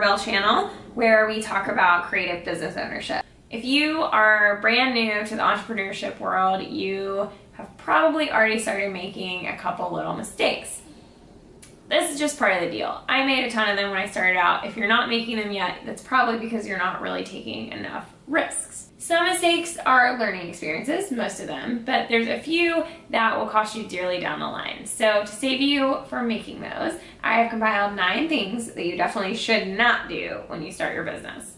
Barbell channel where we talk about creative business ownership. If you are brand new to the entrepreneurship world, you have probably already started making a couple little mistakes. This is just part of the deal. I made a ton of them when I started out. If you're not making them yet, that's probably because you're not really taking enough risks. Some mistakes are learning experiences, most of them, but there's a few that will cost you dearly down the line. So to save you from making those, I have compiled 9 things that you definitely should not do when you start your business.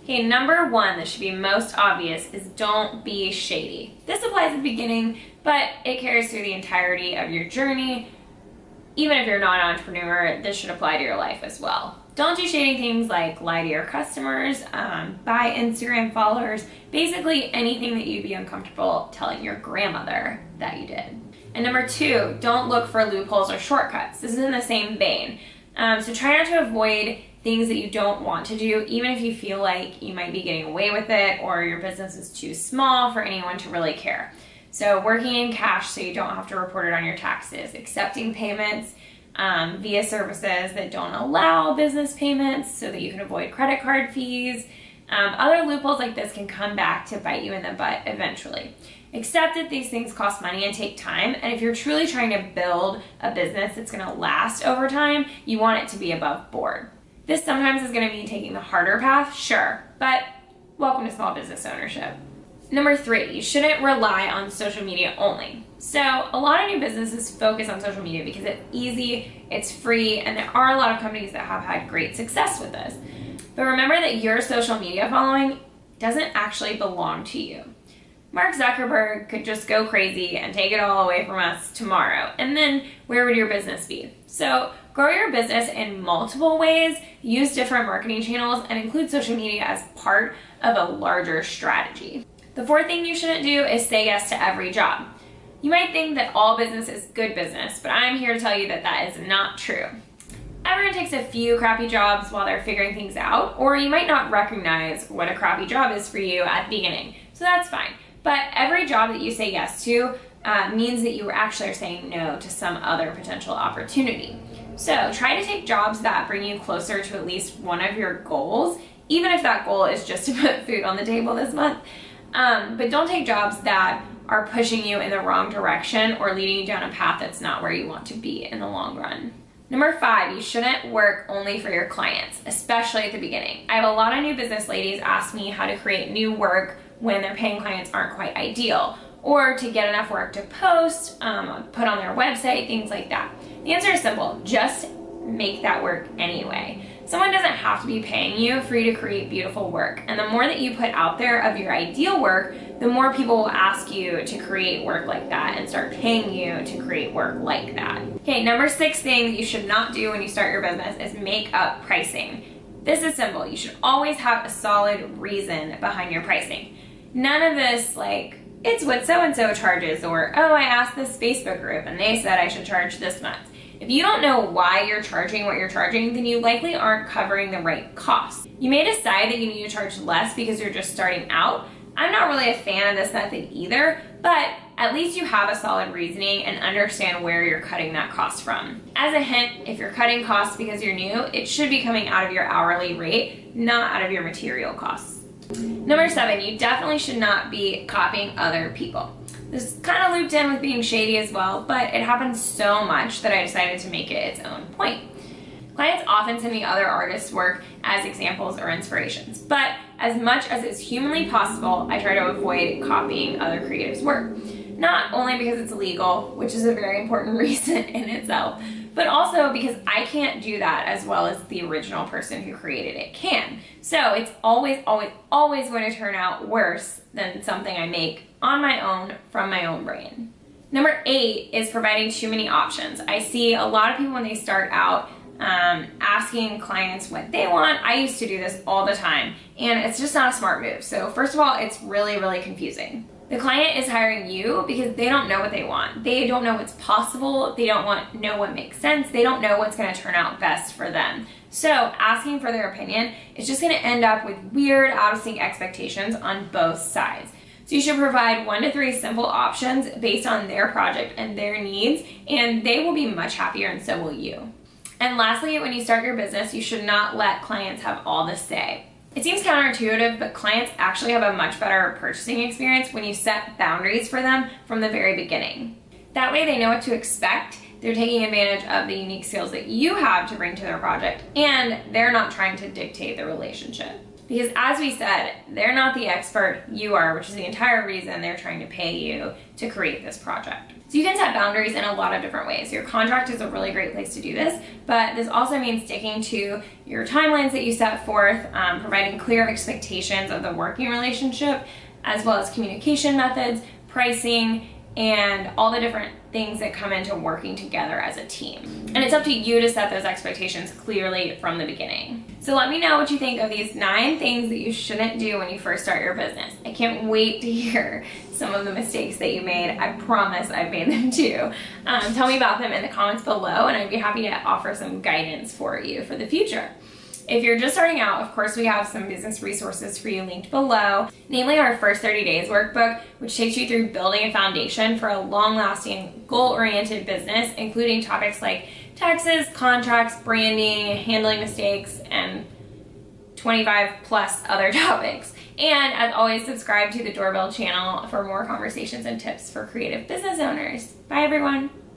Okay, number 1 that should be most obvious is don't be shady. This applies at the beginning, but it carries through the entirety of your journey. Even if you're not an entrepreneur, this should apply to your life as well. Don't do shady things like lie to your customers, buy Instagram followers, basically anything that you'd be uncomfortable telling your grandmother that you did. And number 2, don't look for loopholes or shortcuts. This is in the same vein. So try not to avoid things that you don't want to do, even if you feel like you might be getting away with it or your business is too small for anyone to really care. So working in cash so you don't have to report it on your taxes, accepting payments via services that don't allow business payments so that you can avoid credit card fees. Other loopholes like this can come back to bite you in the butt eventually. Accept that these things cost money and take time, and if you're truly trying to build a business that's going to last over time, you want it to be above board. This sometimes is going to mean taking the harder path, sure, but welcome to small business ownership. Number 3, you shouldn't rely on social media only. So a lot of new businesses focus on social media because it's easy, it's free, and there are a lot of companies that have had great success with this. But remember that your social media following doesn't actually belong to you. Mark Zuckerberg could just go crazy and take it all away from us tomorrow, and then where would your business be? So grow your business in multiple ways, use different marketing channels, and include social media as part of a larger strategy. The 4th thing you shouldn't do is say yes to every job. You might think that all business is good business, but I'm here to tell you that that is not true. Everyone takes a few crappy jobs while they're figuring things out, or you might not recognize what a crappy job is for you at the beginning, so that's fine. But every job that you say yes to means that you actually are saying no to some other potential opportunity. So try to take jobs that bring you closer to at least one of your goals, even if that goal is just to put food on the table this month. But don't take jobs that are pushing you in the wrong direction or leading you down a path that's not where you want to be in the long run. Number 5, you shouldn't work only for your clients, especially at the beginning. I have a lot of new business ladies ask me how to create new work when their paying clients aren't quite ideal, or to get enough work to post, put on their website, things like that. The answer is simple, just make that work anyway. Someone doesn't have to be paying you for you to create beautiful work, and the more that you put out there of your ideal work, the more people will ask you to create work like that and start paying you to create work like that. Okay, number 6 thing that you should not do when you start your business is make up pricing. This is simple. You should always have a solid reason behind your pricing. None of this like, it's what so-and-so charges, or, oh, I asked this Facebook group and they said I should charge this much. If you don't know why you're charging what you're charging, then you likely aren't covering the right costs. You may decide that you need to charge less because you're just starting out. I'm not really a fan of this method either, but at least you have a solid reasoning and understand where you're cutting that cost from. As a hint, if you're cutting costs because you're new, it should be coming out of your hourly rate, not out of your material costs. Number 7, you definitely should not be copying other people. This is kind of looped in with being shady as well, but it happens so much that I decided to make it its own point. Clients often send me other artists' work as examples or inspirations, but as much as it's humanly possible, I try to avoid copying other creatives' work. Not only because it's illegal, which is a very important reason in itself, but also because I can't do that as well as the original person who created it can. So it's always going to turn out worse than something I make on my own from my own brain. Number 8 is providing too many options. I see a lot of people when they start out asking clients what they want. I used to do this all the time, and it's just not a smart move. So first of all, it's really, really confusing. The client is hiring you because they don't know what they want. They don't know what's possible. They don't know what makes sense. They don't know what's going to turn out best for them. So asking for their opinion is just going to end up with weird, out of sync expectations on both sides. So you should provide 1 to 3 simple options based on their project and their needs, and they will be much happier, and so will you. And lastly, when you start your business, you should not let clients have all the say. It seems counterintuitive, but clients actually have a much better purchasing experience when you set boundaries for them from the very beginning. That way they know what to expect, they're taking advantage of the unique skills that you have to bring to their project, and they're not trying to dictate the relationship. Because as we said, they're not the expert, you are, which is the entire reason they're trying to pay you to create this project. So you can set boundaries in a lot of different ways. Your contract is a really great place to do this, but this also means sticking to your timelines that you set forth, providing clear expectations of the working relationship, as well as communication methods, pricing, and all the different things that come into working together as a team. And it's up to you to set those expectations clearly from the beginning. So let me know what you think of these 9 things that you shouldn't do when you first start your business. I can't wait to hear some of the mistakes that you made. I promise I've made them too. Tell me about them in the comments below, and I'd be happy to offer some guidance for you for the future. If you're just starting out, of course, we have some business resources for you linked below, namely our first 30 days workbook, which takes you through building a foundation for a long-lasting, goal-oriented business, including topics like taxes, contracts, branding, handling mistakes, and 25 plus other topics. And as always, subscribe to the Doorbell channel for more conversations and tips for creative business owners. Bye, everyone.